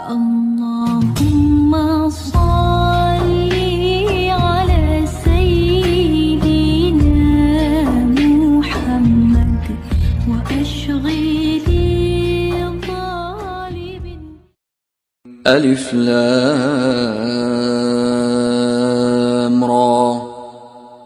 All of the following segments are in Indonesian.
Allahumma salli ala sayyidina Muhammad wa ashghili zalimin. Alif Lam Ra.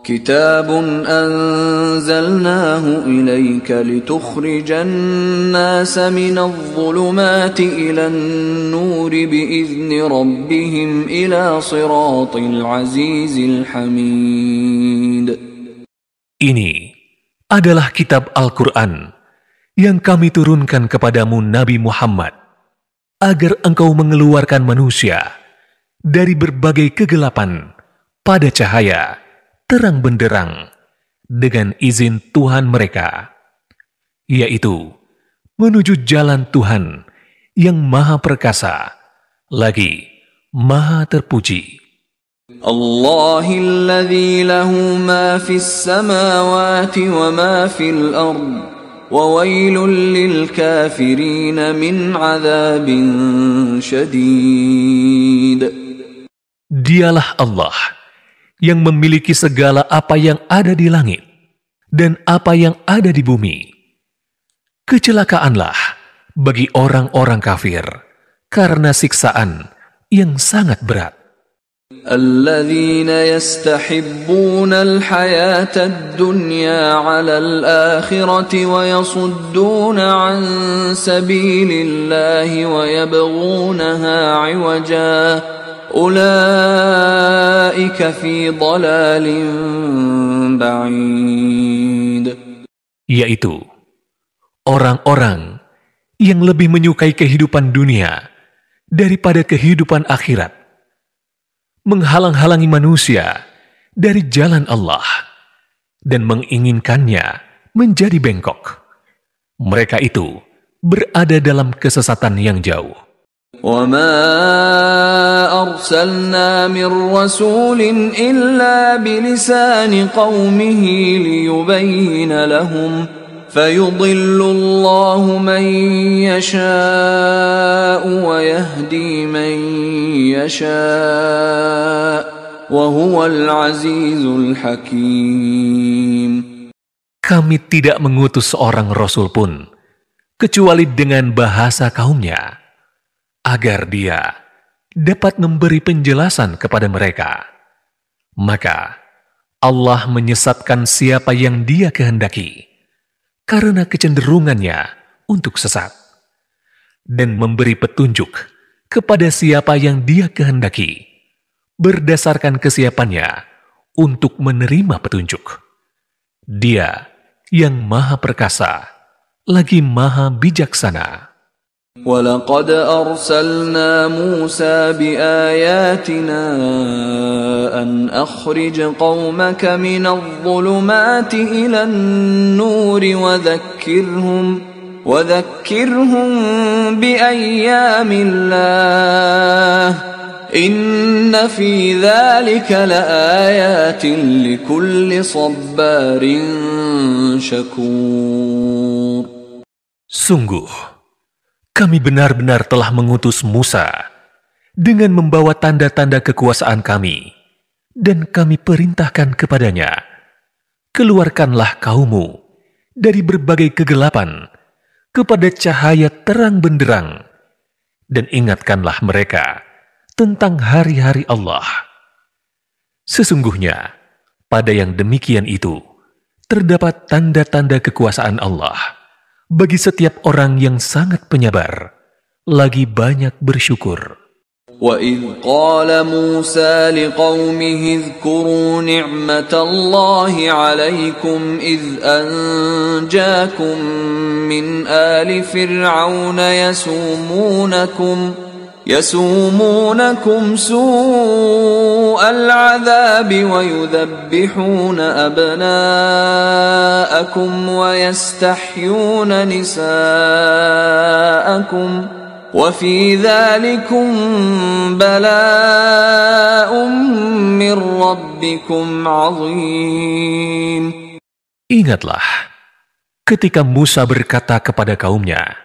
كتاب أنزلناه إليك لتخرج الناس من الظلمات إلى النور بإذن ربهم إلى صراط العزيز الحميد. Ini adalah kitab Al-Quran yang kami turunkan kepadamu Nabi Muhammad agar engkau mengeluarkan manusia dari berbagai kegelapan pada cahaya terang benderang dengan izin Tuhan mereka, yaitu menuju jalan Tuhan yang Maha Perkasa lagi Maha Terpuji. Allahilladzi lahu ma fis samawati wa ma fil ard wa wailul lil kafirin min adzabin syadid. Dialah Allah yang memiliki segala apa yang ada di langit dan apa yang ada di bumi. Kecelakaanlah bagi orang-orang kafir karena siksaan yang sangat berat. Alladzina yastahibbuna al-hayata ad-dunya 'ala al-akhirati wa yasudduna 'an sabilillahi wa yabghunaha 'iwaja. Ulaika fi dhalalin ba'id. Yaitu orang-orang yang lebih menyukai kehidupan dunia daripada kehidupan akhirat, menghalang-halangi manusia dari jalan Allah dan menginginkannya menjadi bengkok. Mereka itu berada dalam kesesatan yang jauh. وَمَا أَرْسَلْنَا مِنْ رَسُولٍ إِلَّا بِلِسَانِ قَوْمِهِ لِيُبَيِّنَ لَهُمْ فَيُضِلُّ اللَّهُ مَنْ يَشَاءُ وَيَهْدِي مَنْ يَشَاءُ وَهُوَ الْعَزِيزُ الْحَكِيمُ. Kami tidak mengutus seorang rasul pun kecuali dengan bahasa kaumnya, agar dia dapat memberi penjelasan kepada mereka. Maka Allah menyesatkan siapa yang Dia kehendaki karena kecenderungannya untuk sesat, dan memberi petunjuk kepada siapa yang Dia kehendaki berdasarkan kesiapannya untuk menerima petunjuk. Dia yang Maha Perkasa lagi Maha Bijaksana. وَلَقَدْ أَرْسَلْنَا مُوسَى بِآيَاتِنَا أَنْ أَخْرِجْ قَوْمَكَ مِنَ الظُّلُمَاتِ إِلَى النُّورِ وَذَكِّرْهُمْ بِأَيَّامِ اللَّهِ إِنَّ فِي ذَلِكَ لَآيَاتٍ لِكُلِّ صَبَّارٍ شَكُورٍ. Sungguh, kami benar-benar telah mengutus Musa dengan membawa tanda-tanda kekuasaan kami, dan kami perintahkan kepadanya, keluarkanlah kaummu dari berbagai kegelapan kepada cahaya terang benderang, dan ingatkanlah mereka tentang hari-hari Allah. Sesungguhnya, pada yang demikian itu, terdapat tanda-tanda kekuasaan Allah bagi setiap orang yang sangat penyabar, lagi banyak bersyukur. وَإِذْ قَالَ مُوسَى لِقَوْمِهِ اذْكُرُوا نِعْمَةَ اللَّهِ عَلَيْكُمْ إِذْ أَنْجَاكُمْ مِنْ آلِ فِرْعَوْنَ يَسُومُونَكُمْ سُوءَ الْعَذَابِ وَيُذَبِّحُونَ أَبْنَاءَكُمْ وَيَسْتَحْيُونَ نِسَاءَكُمْ وَفِي ذَلِكُمْ بَلَاءٌ مِّن رَّبِّكُمْ عَظِيمٌ. Ingatlah ketika Musa berkata kepada kaumnya,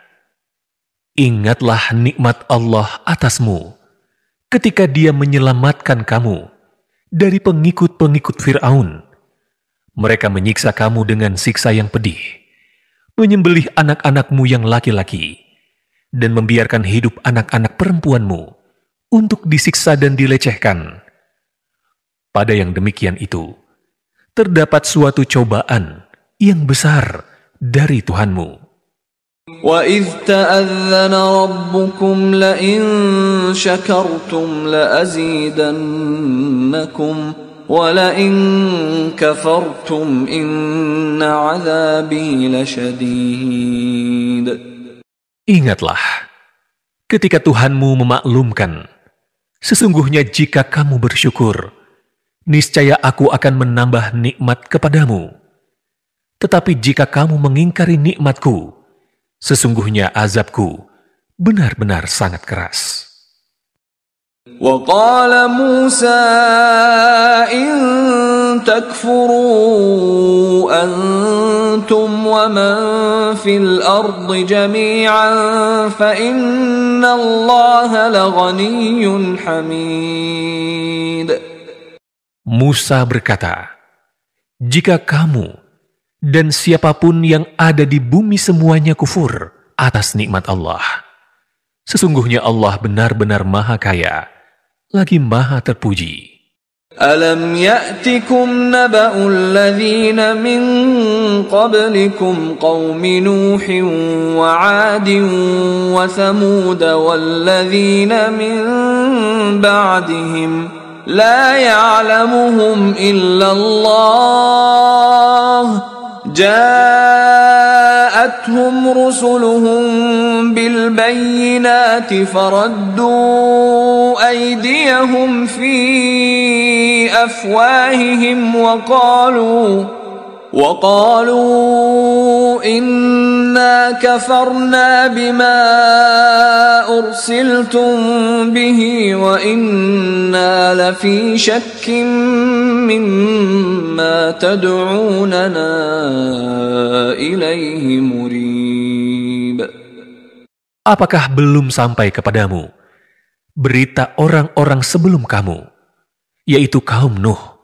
Ingatlah nikmat Allah atasmu ketika Dia menyelamatkan kamu dari pengikut-pengikut Fir'aun. Mereka menyiksa kamu dengan siksa yang pedih, menyembelih anak-anakmu yang laki-laki, dan membiarkan hidup anak-anak perempuanmu untuk disiksa dan dilecehkan. Pada yang demikian itu, terdapat suatu cobaan yang besar dari Tuhanmu. وَإِذْ تَأَذَّنَ رَبُّكُمْ لَئِن شَكَرْتُمْ لَأَزِيدَنَّكُمْ وَلَئِن كَفَرْتُمْ إِنَّ عَذَابِي لَشَدِيدٌ. Ingatlah, ketika Tuhanmu memaklumkan, sesungguhnya jika kamu bersyukur, niscaya aku akan menambah nikmat kepadamu. Tetapi jika kamu mengingkari nikmatku, sesungguhnya azabku benar-benar sangat keras. وَقَالَ مُوسَى إِن تَكْفُرُوا أَنْتُمْ وَمَنْ فِي الْأَرْضِ جَمِيعًا فَإِنَّ اللَّهَ لَغَنِيٌّ حَمِيدٌ. Musa berkata, jika kamu dan siapapun yang ada di bumi semuanya kufur atas nikmat Allah, sesungguhnya Allah benar-benar maha kaya, lagi maha terpuji. أَلَمْ يَأْتِكُمْ نَبَأُ الَّذِينَ مِنْ قَبْلِكُمْ قَوْمِ نُوحٍ وَعَادٍ وَثَمُودَ وَالَّذِينَ مِنْ بَعْدِهِمْ لَا يَعْلَمُهُمْ إِلَّا اللَّهُ جاءتهم رسلهم بالبينات فردوا أيديهم في أفواههم وقالوا إنا كفرنا بما أرسلتم به وإنا لفي شك مما تدعوننا إليه مريب. Apakah belum sampai kepadamu berita orang-orang sebelum kamu, yaitu kaum Nuh,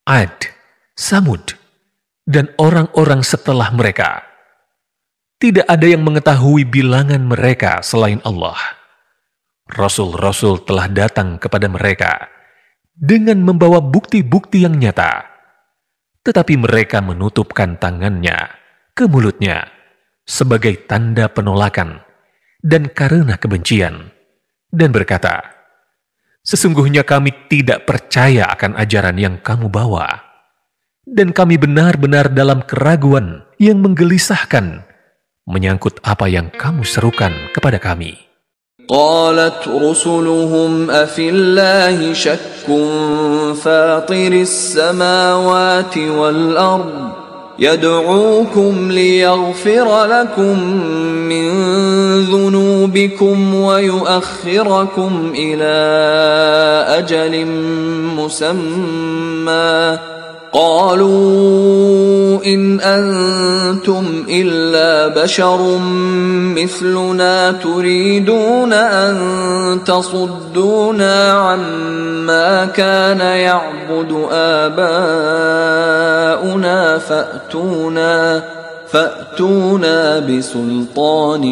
Ad, Samud, dan orang-orang setelah mereka? Tidak ada yang mengetahui bilangan mereka selain Allah. Rasul-rasul telah datang kepada mereka dengan membawa bukti-bukti yang nyata, tetapi mereka menutupkan tangannya ke mulutnya sebagai tanda penolakan dan karena kebencian, dan berkata, sesungguhnya kami tidak percaya akan ajaran yang kamu bawa, dan kami benar-benar dalam keraguan yang menggelisahkan menyangkut apa yang kamu serukan kepada kami. قالت رسلهم أفي الله شك فاطر السماوات والأرض يدعوكم ليغفر لكم من ذنوبكم ويؤخركم إلى أجل مسمى قالوا إن أنتم إلا بشر مثلنا تريدون أن تصدونا عما كان يعبد آباؤنا فأتونا بسلطان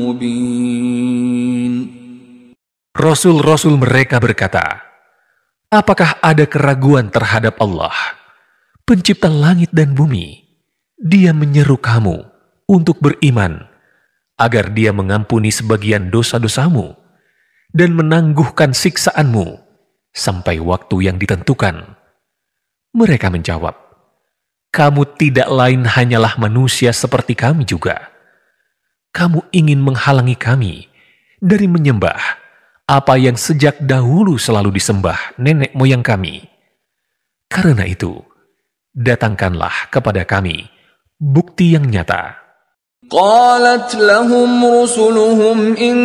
مبين. Rasul-rasul mereka berkata, apakah ada keraguan terhadap Allah, pencipta langit dan bumi? Dia menyeru kamu untuk beriman, agar Dia mengampuni sebagian dosa-dosamu dan menangguhkan siksaanmu sampai waktu yang ditentukan. Mereka menjawab, kamu tidak lain hanyalah manusia seperti kami juga. Kamu ingin menghalangi kami dari menyembah apa yang sejak dahulu selalu disembah nenek moyang kami. Karena itu, datangkanlah kepada kami bukti yang nyata. قالت لهم رسلهم إن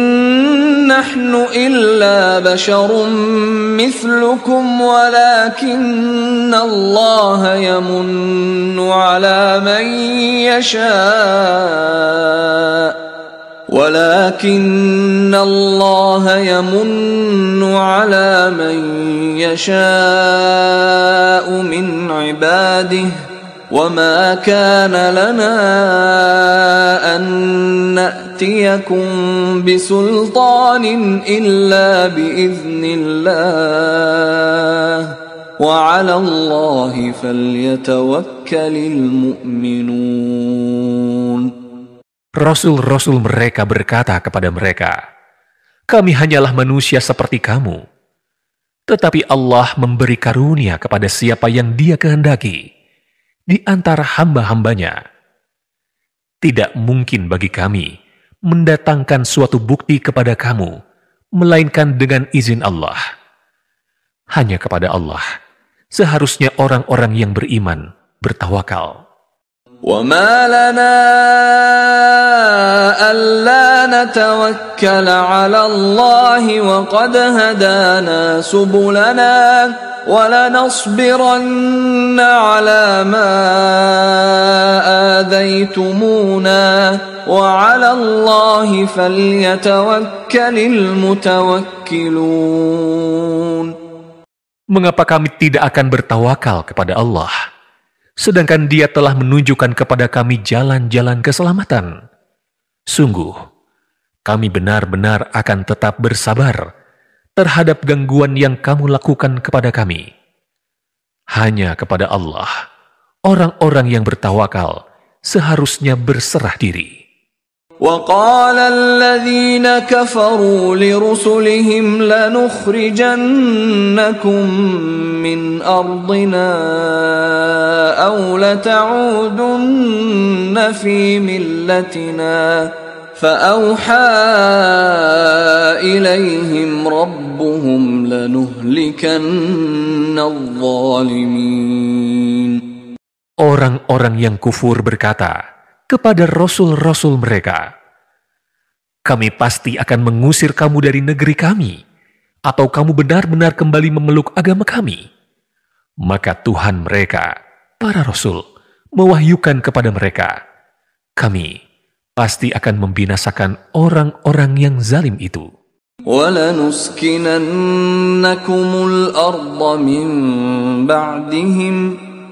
نحن إلا بشر مثلكم ولكن الله يمن على من يشاء ولكن الله يمن على من يشاء من عباده وما كان لنا أن نأتيكم بسلطان إلا بإذن الله وعلى الله فليتوكل المؤمنون. Rasul-rasul mereka berkata kepada mereka, "Kami hanyalah manusia seperti kamu, tetapi Allah memberi karunia kepada siapa yang Dia kehendaki di antara hamba-hambanya. Tidak mungkin bagi kami mendatangkan suatu bukti kepada kamu, melainkan dengan izin Allah. Hanya kepada Allah seharusnya orang-orang yang beriman bertawakal." وما لنا ألا نتوكل على الله وقد هدانا سبلنا ولنصبرن على ما آذيتمونا وعلى الله فليتوكل المتوكلون. Mengapa kami tidak akan bertawakal kepada Allah, sedangkan Dia telah menunjukkan kepada kami jalan-jalan keselamatan? Sungguh, kami benar-benar akan tetap bersabar terhadap gangguan yang kamu lakukan kepada kami. Hanya kepada Allah, orang-orang yang bertawakal seharusnya berserah diri. وقال الذين كفروا لرسلهم لنخرجنكم من أرضنا أو لتعودن في ملتنا فأوحى إليهم ربهم لنهلكن الظالمين. Orang-orang yang kufur berkata kepada rasul-rasul mereka, "Kami pasti akan mengusir kamu dari negeri kami, atau kamu benar-benar kembali memeluk agama kami." Maka Tuhan mereka, para rasul, mewahyukan kepada mereka, "Kami pasti akan membinasakan orang-orang yang zalim itu." وَلَنُسْكِنَنَّكُمُ الْأَرْضَ مِنْ بَعْدِهِمْ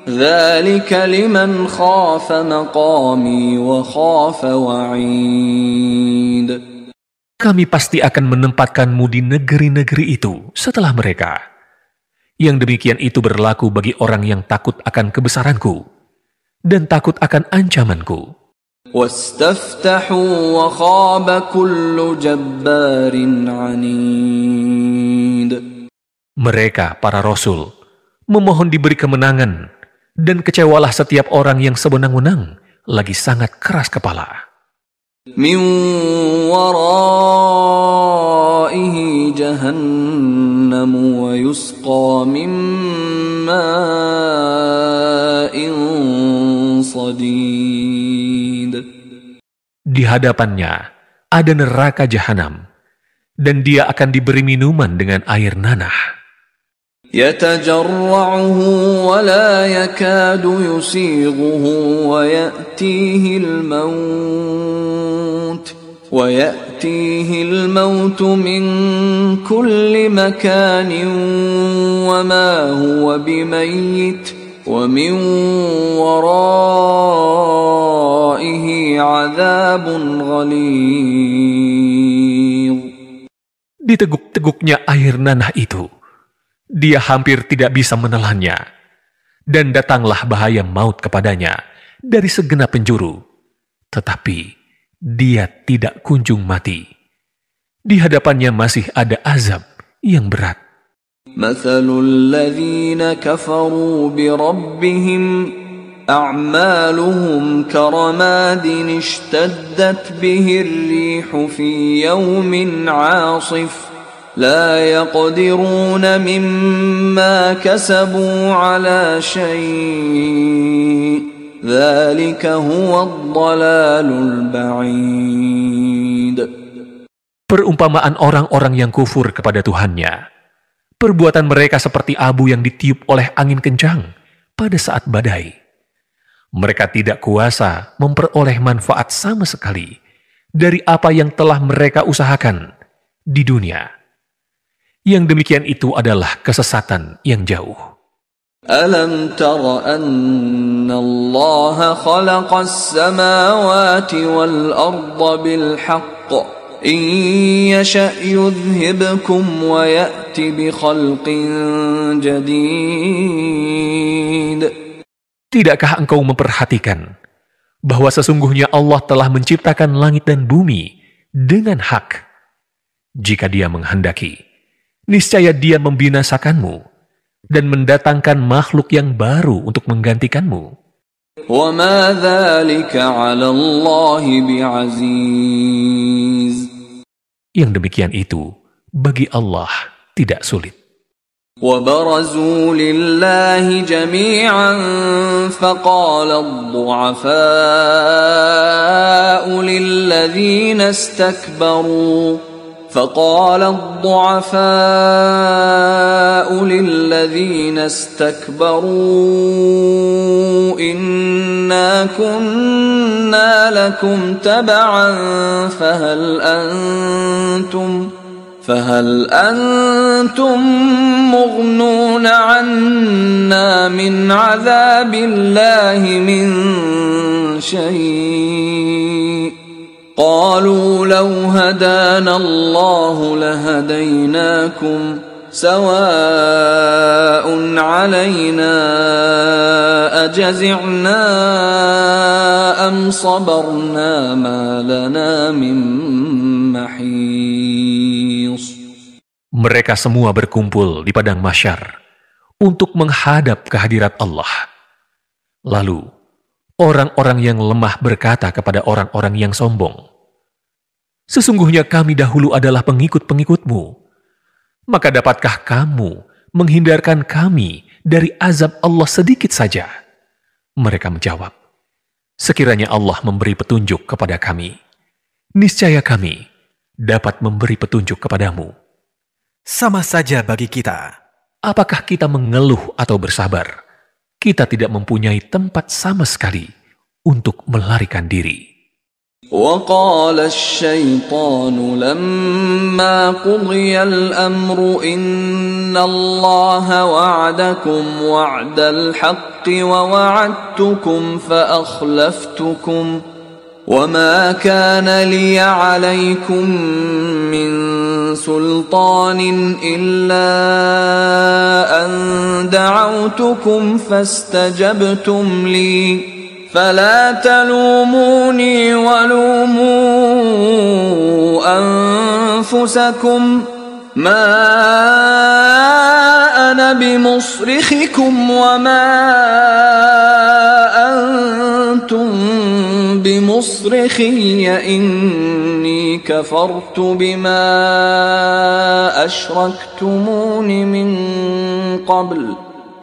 ذَلِكَ لِمَنْ خَافَ مَقَامِي وَخَافَ وَعِيدِ. Kami pasti akan menempatkanmu di negeri-negeri itu setelah mereka. Yang demikian itu berlaku bagi orang yang takut akan kebesaranku dan takut akan ancamanku. وَاسْتَفْتَحُوا وَخَابَ كُلُّ جَبَّارٍ عَنِيدٍ. Mereka, para rasul, memohon diberi kemenangan, dan kecewalah setiap orang yang sewenang-wenang lagi sangat keras kepala. مِنْ وَرَائِهِ جَهَنَّمُ وَيُسْقَى مِنْ مَاءٍ صَدِيدٍ. Di hadapannya ada neraka jahanam, dan dia akan diberi minuman dengan air nanah. يتجرعه ولا يكاد يسيغه ويأتيه الموت من كل مكان وما هو بميت ومن ورائه عذاب غليظ. Di teguk-teguknya air nanah itu, dia hampir tidak bisa menelannya, dan datanglah bahaya maut kepadanya dari segenap penjuru, tetapi dia tidak kunjung mati. Di hadapannya masih ada azab yang berat. مثل الذين كفروا بربهم أعمالهم كرماد اشتدت به الريح في يوم عاصف لا يقدرون مما كسبوا على شيء ذلك هو الضلال البعيد. Perumpamaan orang-orang yang kufur kepada Tuhannya, perbuatan mereka seperti abu yang ditiup oleh angin kencang pada saat badai. Mereka tidak kuasa memperoleh manfaat sama sekali dari apa yang telah mereka usahakan di dunia. Yang demikian itu adalah kesesatan yang jauh. Alam tara anna Allah khalaqas samawati wal arda bil haqq in yasha' yudhhibkum wa ya'ti bi khalqin jadid. Tidakkah engkau memperhatikan bahwa sesungguhnya Allah telah menciptakan langit dan bumi dengan hak? Jika Dia menghendaki, niscaya Dia membinasakanmu dan mendatangkan makhluk yang baru untuk menggantikanmu. Wa ma dzalika 'ala Allah bi'aziz. Yang demikian itu bagi Allah tidak sulit. وبرزوا لله جميعا فقال الضعفاء للذين استكبروا إنا كنا لكم تبعا فهل أنتم مغنون عنا من عذاب الله من شيء قالوا لو هدانا الله لهديناكم سواء علينا أجزعنا أم صبرنا ما لنا من محيص. Mereka semua berkumpul di padang mahsyar untuk menghadap kehadirat Allah. Lalu, orang-orang yang lemah berkata kepada orang-orang yang sombong, "Sesungguhnya kami dahulu adalah pengikut-pengikutmu. Maka dapatkah kamu menghindarkan kami dari azab Allah sedikit saja?" Mereka menjawab, "Sekiranya Allah memberi petunjuk kepada kami, niscaya kami dapat memberi petunjuk kepadamu." Sama saja bagi kita. Apakah kita mengeluh atau bersabar? Kita tidak mempunyai tempat sama sekali untuk melarikan diri. وقال الشيطان لما قضي الأمر إن الله وعدكم وعد الحق ووعدتكم فأخلفتكم وما كان لي عليكم من سلطان إلا أن دعوتكم فاستجبتم لي فلا تلوموني ولوموا أنفسكم ما أنا بمصرخكم وما أنتم بمصرخي إني كفرت بما أشركتمون من قبل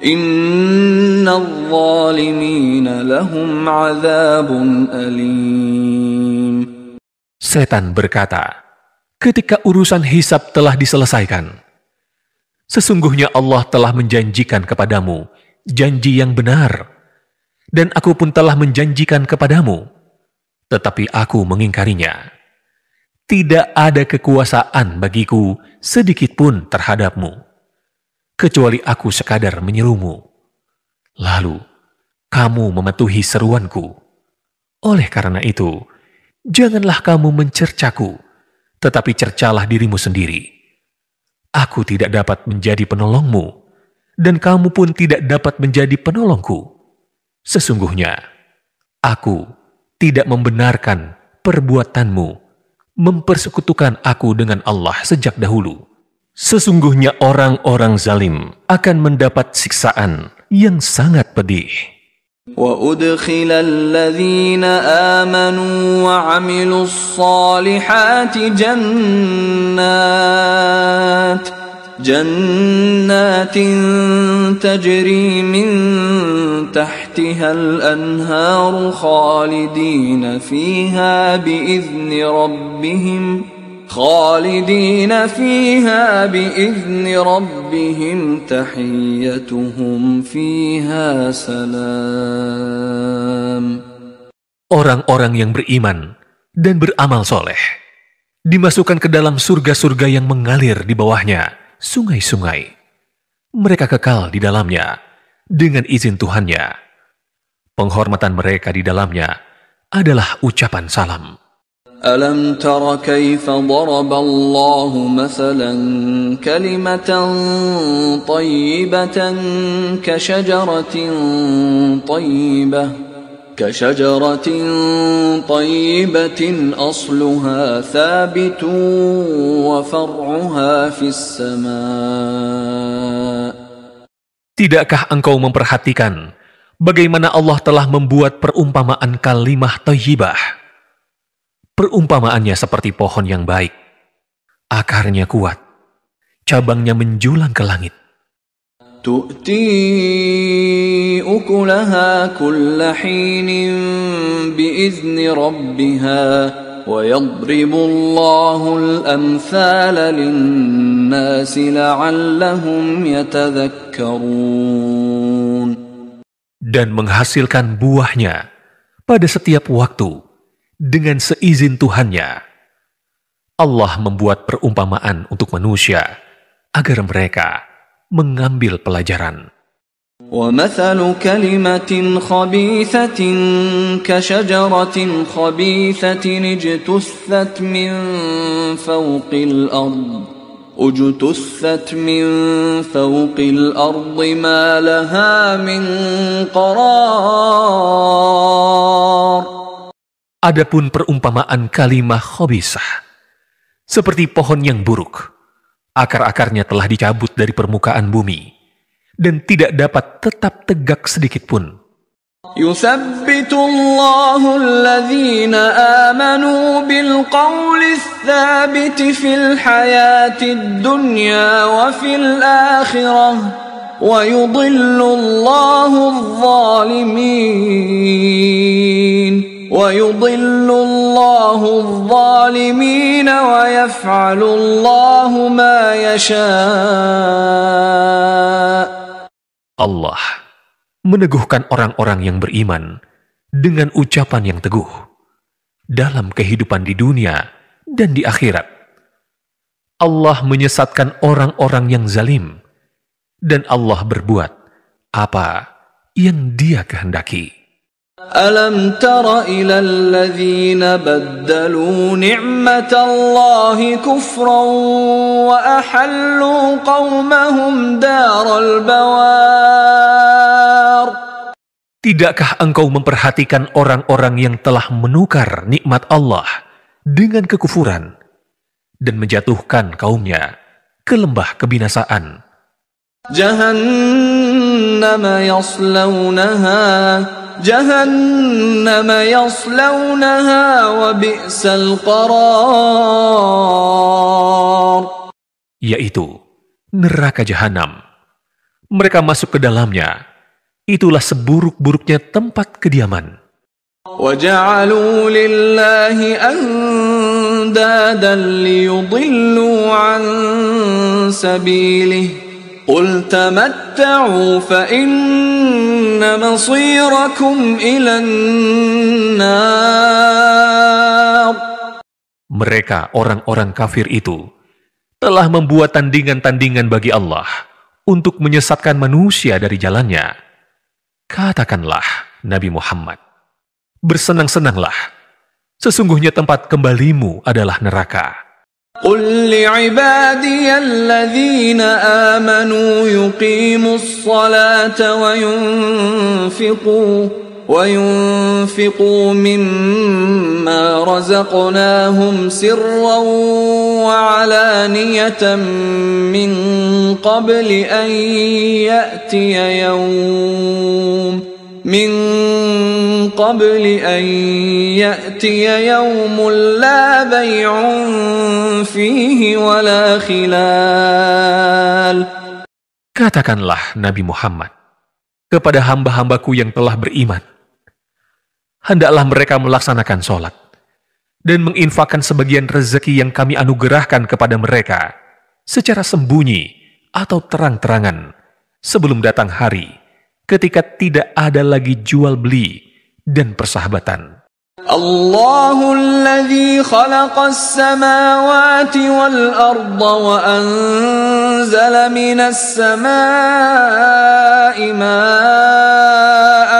إن الظالمين لهم عذاب أليم. Setan berkata, ketika urusan hisab telah diselesaikan, sesungguhnya Allah telah menjanjikan kepadamu janji yang benar, dan aku pun telah menjanjikan kepadamu, tetapi aku mengingkarinya. Tidak ada kekuasaan bagiku sedikit pun terhadapmu, kecuali aku sekadar menyerumu. Lalu, kamu mematuhi seruanku. Oleh karena itu, janganlah kamu mencercaku, tetapi cercalah dirimu sendiri. Aku tidak dapat menjadi penolongmu, dan kamu pun tidak dapat menjadi penolongku. Sesungguhnya, aku tidak membenarkan perbuatanmu mempersekutukan aku dengan Allah sejak dahulu. Sesungguhnya orang-orang zalim akan mendapat siksaan yang sangat pedih. وَأُدْخِلَ الَّذِينَ آمَنُوا وَعَمِلُوا الصَّالِحَاتِ جنات تجري من تحتها الأنهار خالدين فيها بإذن ربهم تحيتهم فيها سلام. Orang-orang yang beriman dan beramal soleh, dimasukkan ke dalam surga-surga yang mengalir di bawahnya, sungai-sungai. Mereka kekal di dalamnya dengan izin Tuhannya. Penghormatan mereka di dalamnya adalah ucapan salam. ألم تر كيف ضرب الله مثلا كلمة طيبة كشجرة طيبة أصلها ثابت وفرعها في السماء. Tidakkah engkau memperhatikan bagaimana Allah telah membuat perumpamaan kalimah thayyibah? Perumpamaannya seperti pohon yang baik. Akarnya kuat, cabangnya menjulang ke langit. تؤتي أكلها كل حين بإذن ربها ويضرب الله الأمثال للناس لعلهم يتذكرون. Dan menghasilkan buahnya pada setiap waktu dengan seizin Tuhannya. Allah membuat perumpamaan untuk manusia agar mereka mengambil pelajaran. ومثل كلمة خبيثة كشجرة خبيثة اجتثت من فوق الأرض ما لها من قرار. Adapun perumpamaan kalimah khabisah seperti pohon yang buruk, akar-akarnya telah dicabut dari permukaan bumi dan tidak dapat tetap tegak sedikit pun. يثبت الله الذين آمنوا بالقول الثابت في الحياة الدنيا وفي الآخرة ويضل الله الظالمين ويفعل الله ما يشاء. Allah meneguhkan orang-orang yang beriman dengan ucapan yang teguh dalam kehidupan di dunia dan di akhirat. Allah menyesatkan orang-orang yang zalim dan Allah berbuat apa yang Dia kehendaki. ألم تر إلى الذين بدلوا نعمة الله كفرا وأحلوا قومهم دار البوار. Tidakkah engkau memperhatikan orang-orang yang telah menukar nikmat Allah dengan kekufuran dan menjatuhkan kaumnya ke lembah kebinasaan? جهنم يصلونها وبئس القرار. Yaitu neraka jahanam. Mereka masuk ke dalamnya. Itulah seburuk-buruknya tempat kediaman. وجعلوا لله أندادا ليضلوا عن سبيله قل تمتعوا فإن مصيركم إلى النار. Mereka orang-orang kafir itu telah membuat tandingan-tandingan bagi Allah untuk menyesatkan manusia dari jalannya. Katakanlah, Nabi Muhammad, bersenang-senanglah, sesungguhnya tempat kembalimu adalah neraka. قل لعبادي الذين آمنوا يقيموا الصلاة وينفقوا مما رزقناهم سرا وعلانية من قبل أن يأتي يوم لا بيع فيه ولا خلال. Katakanlah, Nabi Muhammad, kepada hamba-hambaku yang telah beriman, hendaklah mereka melaksanakan sholat dan menginfakkan sebagian rezeki yang kami anugerahkan kepada mereka secara sembunyi atau terang-terangan sebelum datang hari ketika tidak ada lagi jual beli dan persahabatan. الله الذي خلق السماوات والأرض وأنزل من السماء ماء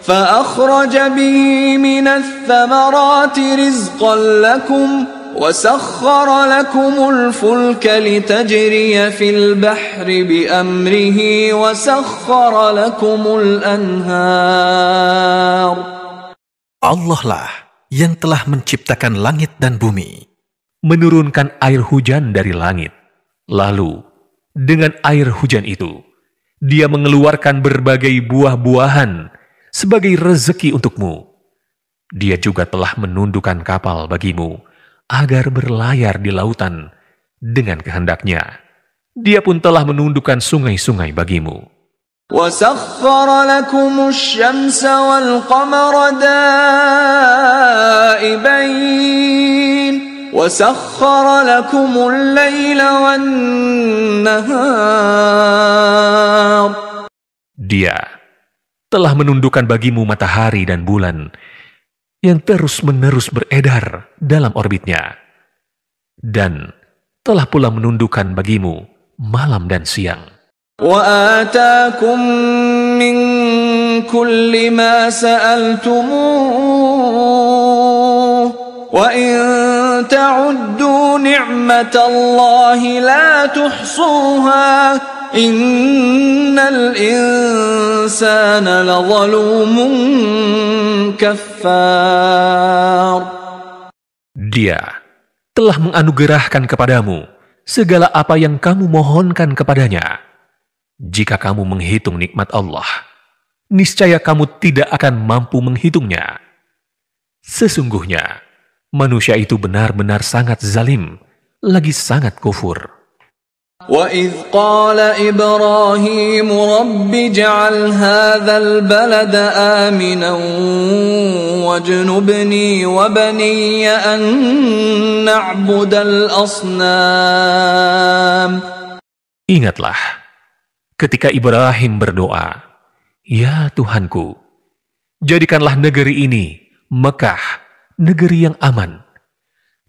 فأخرج به من الثمرات رزقا لكم وسخر لكم الفلك لتجري في البحر بأمره وسخر لكم الأنهار. Allah lah yang telah menciptakan langit dan bumi, menurunkan air hujan dari langit. Lalu, dengan air hujan itu, Dia mengeluarkan berbagai buah-buahan sebagai rezeki untukmu. Dia juga telah menundukkan kapal bagimu agar berlayar di lautan dengan kehendaknya. Dia pun telah menundukkan sungai-sungai bagimu. وَسَخَّرَ لَكُمُ الشَّمْسَ وَالْقَمَرَ دَائِبَيْنِ وَسَخَّرَ لَكُمُ اللَّيْلَ وَالنَّهَارَ. Dia telah menundukkan bagimu matahari dan bulan yang terus-menerus beredar dalam orbitnya, dan telah pula menundukkan bagimu malam dan siang. وَآتَاكُم مِّن كُلِّ مَا سَأَلْتُمُوهُ وَإِن تَعُدُّوا نِعْمَةَ اللَّهِ لَا تُحْصُوهَا إِنَّ الْإِنسَانَ لَظَلُومٌ كَفَّارٌ. Dia telah menganugerahkan kepadamu segala apa yang kamu mohonkan kepadanya. Jika kamu menghitung nikmat Allah, niscaya kamu tidak akan mampu menghitungnya. Sesungguhnya, manusia itu benar-benar sangat zalim, lagi sangat kufur. وَإِذْ قَالَ إِبْرَاهِيمُ رَبِّ اجْعَلْ هَذَا الْبَلَدَ آمِنًا وَاجْنُبْنِي وَبَنِيَّ أَن نَّعْبُدَ الْأَصْنَامَ. Ingatlah, ketika Ibrahim berdoa, "Ya Tuhanku, jadikanlah negeri ini, Mekah, negeri yang aman,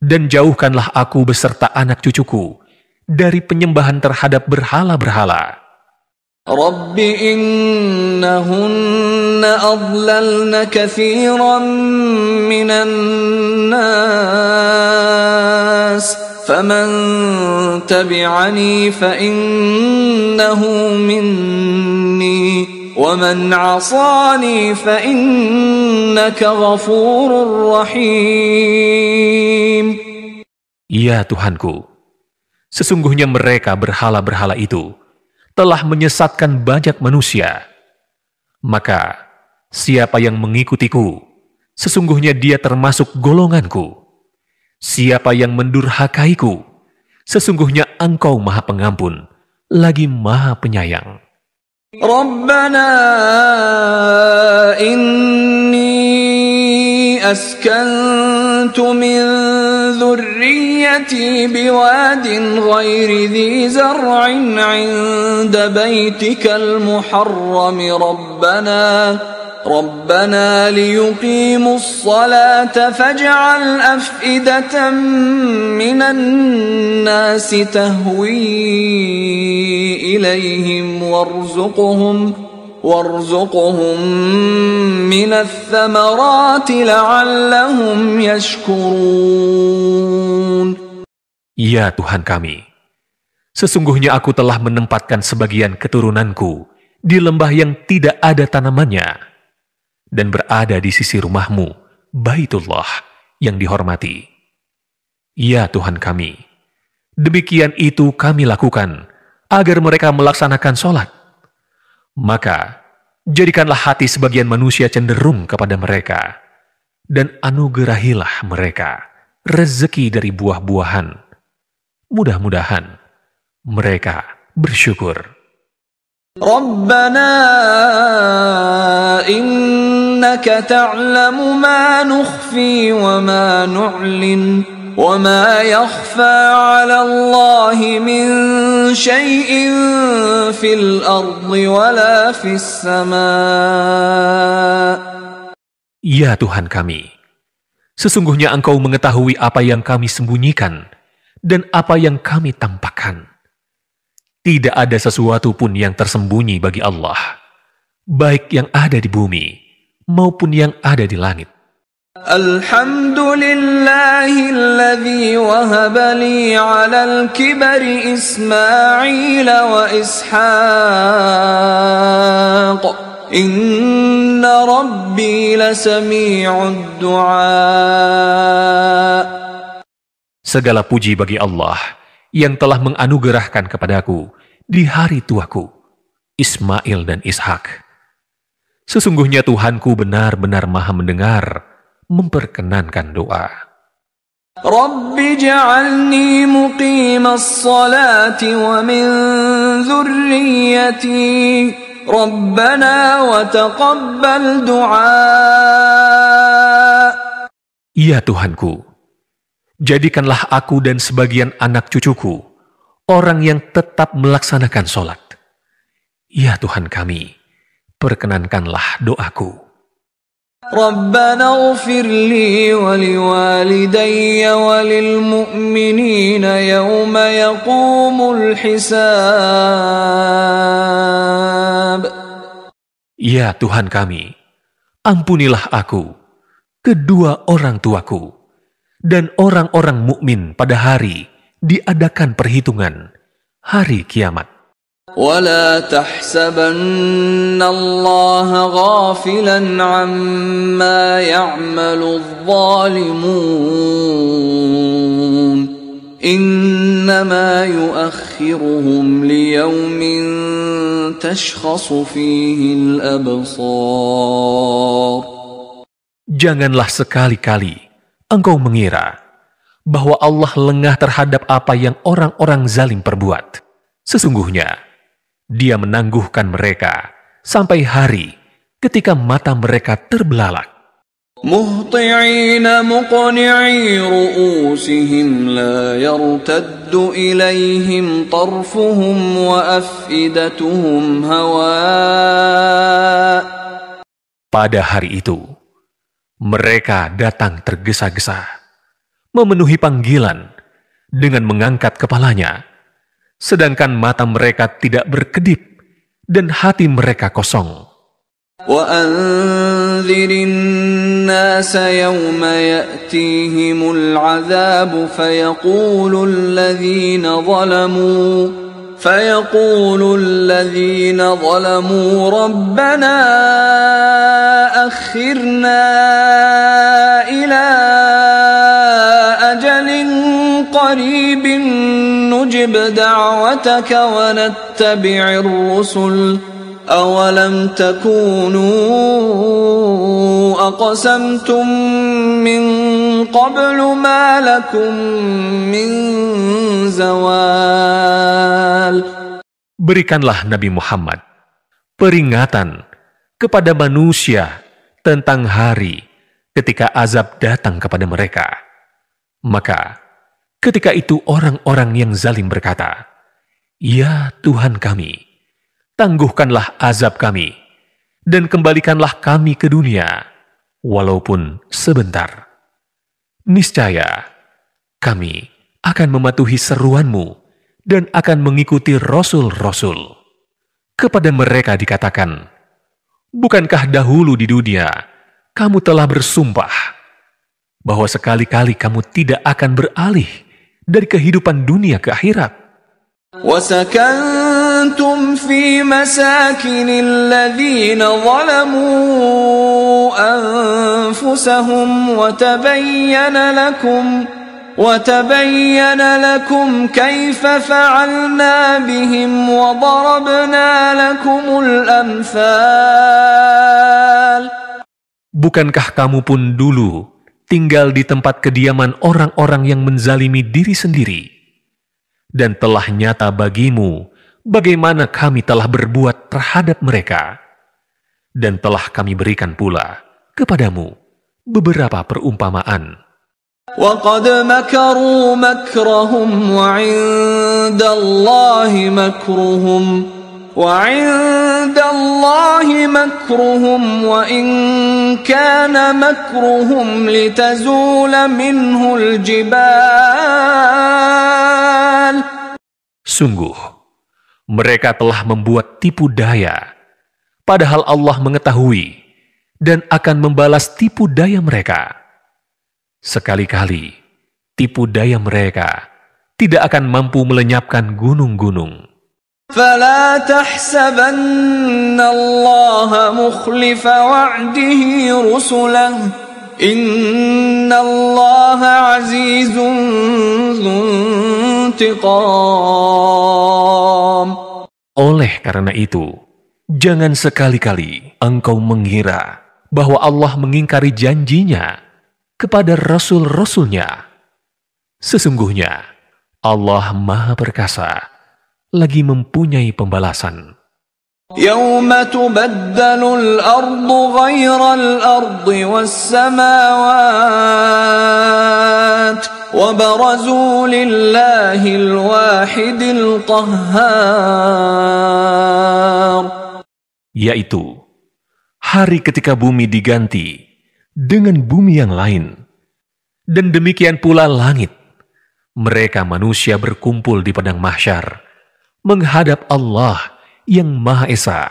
dan jauhkanlah aku beserta anak cucuku dari penyembahan terhadap berhala-berhala." Rabbi innahunna adlalna kathiran minan nas faman tabi'ani fa innahu minni wa man 'asani fa innaka ghafurur rahim. Ya Tuhanku, sesungguhnya mereka berhala-berhala itu telah menyesatkan banyak manusia. Maka, siapa yang mengikutiku, sesungguhnya dia termasuk golonganku. Siapa yang mendurhakaiku, sesungguhnya Engkau Maha Pengampun, lagi Maha Penyayang. Rabbana inni askantu min ذريتي بواد غير ذي زرع عند بيتك المحرم ربنا ليقيموا الصلاة فاجعل أفئدة من الناس تهوي إليهم وارزقهم من الثمرات لعلهم يشكرون. Ya Tuhan kami, sesungguhnya aku telah menempatkan sebagian keturunanku di lembah yang tidak ada tanamannya dan berada di sisi rumahmu, Baitullah yang dihormati. Ya Tuhan kami, demikian itu kami lakukan agar mereka melaksanakan sholat. Maka, jadikanlah hati sebagian manusia cenderung kepada mereka, dan anugerahilah mereka rezeki dari buah-buahan. Mudah-mudahan mereka bersyukur. Rabbana innaka ta'lamu ma nukhfi wa ma nu'lin wa ma yakhfa 'ala Allahi min shay'in fil ardi wala fis samaa. Ya Tuhan kami, sesungguhnya Engkau mengetahui apa yang kami sembunyikan dan apa yang kami tampakkan. Tidak ada sesuatu pun yang tersembunyi bagi Allah, baik yang ada di bumi maupun yang ada di langit. Alhamdulillahilladzi wahaba li 'alal kibari Ismail wa Ishaq. Inna rabbi lasami'ud du'a. Segala puji bagi Allah yang telah menganugerahkan kepadaku di hari tuaku, Ismail dan Ishak. Sesungguhnya Tuhanku benar-benar maha mendengar, memperkenankan doa. Rabbi ja'alni muqimas salati wa min dhurriyyati. Rabbana wa taqabbal du'a. Ya Tuhanku, jadikanlah aku dan sebagian anak cucuku orang yang tetap melaksanakan sholat. Ya Tuhan kami, perkenankanlah doaku. Rabbana ighfir li wa liwalidayya wa lil mu'minina yawma yaqumul hisab. Ya Tuhan kami, ampunilah aku, kedua orang tuaku, dan orang-orang mukmin pada hari diadakan perhitungan, hari kiamat. ولا تحسبن الله غافلا عما يعمل الظالمون إنما يؤخرهم ليوم تشخص فيه الأبصار. Janganlah sekali-kali engkau mengira bahwa Allah lengah terhadap apa yang orang-orang zalim perbuat. Sesungguhnya Dia menangguhkan mereka sampai hari ketika mata mereka terbelalak. Muhti'ina muqni'i ru'usihim la yartaddu ilaihim tarfuhum wa afidatuhum hawa. Pada hari itu, mereka datang tergesa-gesa, memenuhi panggilan dengan mengangkat kepalanya, sedangkan mata mereka tidak berkedip dan hati mereka kosong. وَأَنذِرِ النَّاسَ يَوْمَ يَأْتِيهِمُ الْعَذَابُ فَيَقُولُ الَّذِينَ ظَلَمُوا رَبَّنَا أَخِّرْنَا إِلَى أَجَلٍ قَرِيبٍ نُجِبْ دَعْوَتَكَ وَنَتَّبِعِ الرُّسُلَ أَوَلَمْ تَكُونُوا أَقْسَمْتُم مِّن قَبْلُ مَا لَكُم مِّن زَوَالٍ. Berikanlah Nabi Muhammad peringatan kepada manusia tentang hari ketika azab datang kepada mereka. Maka ketika itu orang-orang yang zalim berkata, "Ya Tuhan kami, tangguhkanlah azab kami dan kembalikanlah kami ke dunia, walaupun sebentar. Niscaya kami akan mematuhi seruanmu dan akan mengikuti rasul-rasul." Kepada mereka dikatakan, "Bukankah dahulu di dunia kamu telah bersumpah bahwa sekali-kali kamu tidak akan beralih dari kehidupan dunia ke akhirat? وَسَكَنْتُمْ فِي مَسَاكِنِ الَّذِينَ ظَلَمُوا أَنفُسَهُمْ وَتَبَيَّنَ لَكُمْ كَيْفَ فَعَلْنَا بِهِمْ وَضَرَبْنَا لَكُمُ الْأَمْثَالَ. Bukankah kamu pun dulu tinggal di tempat kediaman orang-orang yang menzalimi diri sendiri, dan telah nyata bagimu bagaimana kami telah berbuat terhadap mereka, dan telah kami berikan pula kepadamu beberapa perumpamaan. وَقَدْ مَكَرُوا مَكْرَهُمْ وَعِندَ اللَّهِ مَكْرُهُمْ وَإِن كان مكرهم لتزول منه الجبال. Sungguh, mereka telah membuat tipu daya, padahal Allah mengetahui dan akan membalas tipu daya mereka. Sekali-kali, tipu daya mereka tidak akan mampu melenyapkan gunung-gunung. فلا تحسبن الله مخلف وعده رسله إن الله عزيز ذو انتقام. Oleh karena itu, jangan sekali-kali engkau mengira bahwa Allah mengingkari janjinya kepada rasul-rasulnya. Sesungguhnya, Allah Maha Perkasa, lagi mempunyai pembalasan. يوم تبدل الأرض غير الأرض والسماوات وبرزوا لله الواحد القهار. Yaitu, hari ketika bumi diganti dengan bumi yang lain. Dan demikian pula langit. Mereka manusia berkumpul di padang mahsyar menghadap Allah yang Maha Esa,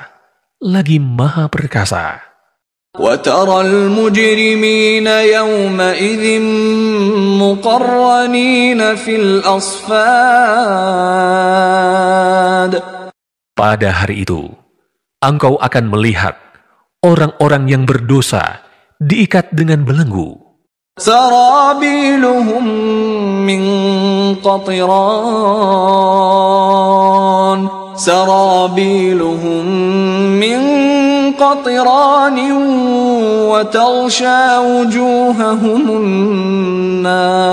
lagi Maha Perkasa. وترى المجرمين يومئذ مقرنين في الأصفاد. Pada hari itu, engkau akan melihat orang-orang yang berdosa diikat dengan belenggu. سرابيلهم من قطران سرابيلهم من قطران وتغشى وجوههم النار.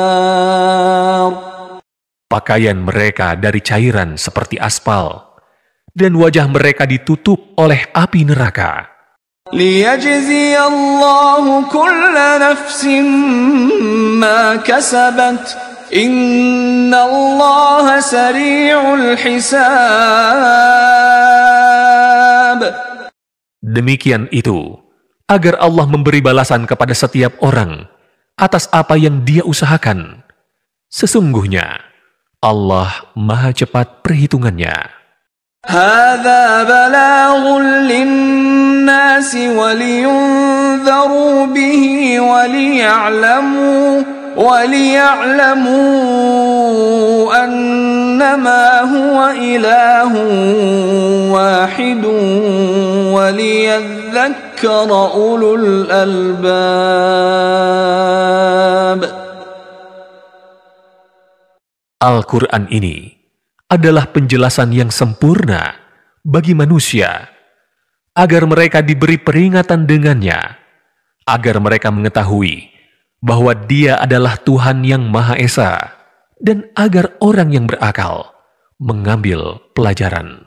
Pakaian mereka dari cairan seperti aspal, dan wajah mereka ditutup oleh api neraka. ليجزي الله كل نفس ما كسبت إن الله سريع الحساب. Demikian itu, agar Allah memberi balasan kepada setiap orang atas apa yang dia usahakan. Sesungguhnya, Allah Maha cepat perhitungannya. هذا بلاغ للناس ولينذروا به وليعلموا أنما هو إله واحد وليذكر أولو الألباب. Al-Quran ini adalah penjelasan yang sempurna bagi manusia, agar mereka diberi peringatan dengannya, agar mereka mengetahui bahwa Dia adalah Tuhan yang Maha Esa, dan agar orang yang berakal mengambil pelajaran.